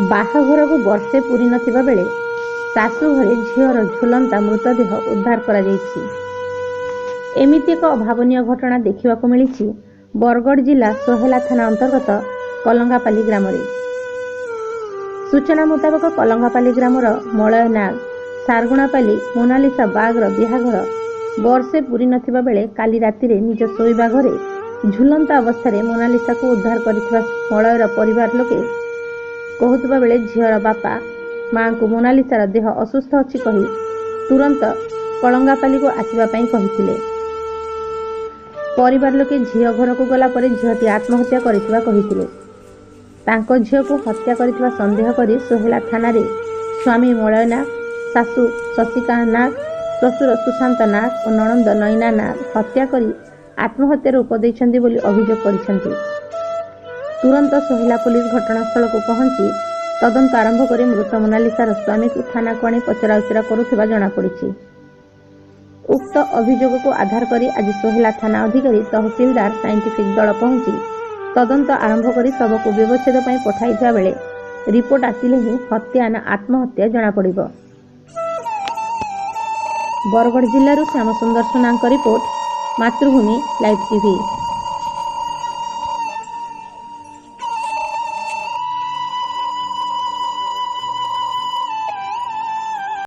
ବାହାଘରକୁ ବର୍ଷେ ପୂରି ନଥିବା ବେଳେ ଶାଶୁ ଘରେ ଝିଅର ଝୁଲନ୍ତା ମୃତଦେହ ଉଦ୍ଧାର କରାଯାଇଛି। ଏମିତି ଏକ ଅଭାବନୀୟ ଘଟଣା ଦେଖିବାକୁ ମିଳିଛି ବରଗଡ଼ ଜିଲ୍ଲା ସୋହେଲା ଥାନା ଅନ୍ତର୍ଗତ କଲଙ୍ଗାପାଲି ଗ୍ରାମରେ। ସୂଚନା ମୁତାବକ କଲଙ୍ଗାପାଲି ଗ୍ରାମର ମଳୟ ନାଗ ସାରଗୁଣାପାଲି ମୋନାଲିସା ବାଗର ବିହାଘର ବର୍ଷେ ପୂରି ନଥିବା ବେଳେ କାଲି ରାତିରେ ନିଜ ଶୋଇବା ଘରେ ଝୁଲନ୍ତା ଅବସ୍ଥାରେ ମୋନାଲିସାକୁ ଉଦ୍ଧାର କରିଥିବା ମଳୟର ପରିବାର ଲୋକେ କହୁଥିବା ବେଳେ ଝିଅର ବାପା ମାଙ୍କୁ ମୋନାଲିସାର ଦେହ ଅସୁସ୍ଥ ଅଛି କହି ତୁରନ୍ତ କଲଙ୍ଗାପାଲିକୁ ଆସିବା ପାଇଁ କହିଥିଲେ। ପରିବାର ଲୋକେ ଝିଅ ଘରକୁ ଗଲା ପରେ ଝିଅଟି ଆତ୍ମହତ୍ୟା କରିଥିବା କହିଥିଲେ। ତାଙ୍କ ଝିଅକୁ ହତ୍ୟା କରିଥିବା ସନ୍ଦେହ କରି ସୋହେଲା ଥାନାରେ ସ୍ୱାମୀ ମଳୟ ନାଗ, ଶାଶୁ ଶଶିକାନ୍ତ ନାଗ, ଶ୍ୱଶୁର ସୁଶାନ୍ତ ନାଗ ଓ ନଣନ୍ଦ ନୟନା ନାଗ ହତ୍ୟା କରି ଆତ୍ମହତ୍ୟାର ଉପଦେଇଛନ୍ତି ବୋଲି ଅଭିଯୋଗ କରିଛନ୍ତି। ତୁରନ୍ତ ସୋହେଲା ପୋଲିସ ଘଟଣାସ୍ଥଳକୁ ପହଞ୍ଚି ତଦନ୍ତ ଆରମ୍ଭ କରି ମୃତ ମୋନାଲିସାର ସ୍ୱାମୀକୁ ଥାନାକୁ ଆଣି ପଚରାଉଚରା କରୁଥିବା ଜଣାପଡ଼ିଛି। ଉକ୍ତ ଅଭିଯୋଗକୁ ଆଧାର କରି ଆଜି ସୋହେଲା ଥାନା ଅଧିକାରୀ ତହସିଲଦାର ସାଇଣ୍ଟିଫିକ ଦଳ ପହଞ୍ଚି ତଦନ୍ତ ଆରମ୍ଭ କରି ଶବକୁ ବ୍ୟବଚ୍ଛେଦ ପାଇଁ ପଠାଇଥିବା ବେଳେ ରିପୋର୍ଟ ଆସିଲେ ହିଁ ହତ୍ୟା ନା ଆତ୍ମହତ୍ୟା ଜଣାପଡ଼ିବ। ବରଗଡ଼ ଜିଲ୍ଲାରୁ ଶ୍ୟାମସୁନ୍ଦର ସୁନାଙ୍କ ରିପୋର୍ଟ, ମାତୃଭୂମି ଲାଇଭ୍ ଟିଭି।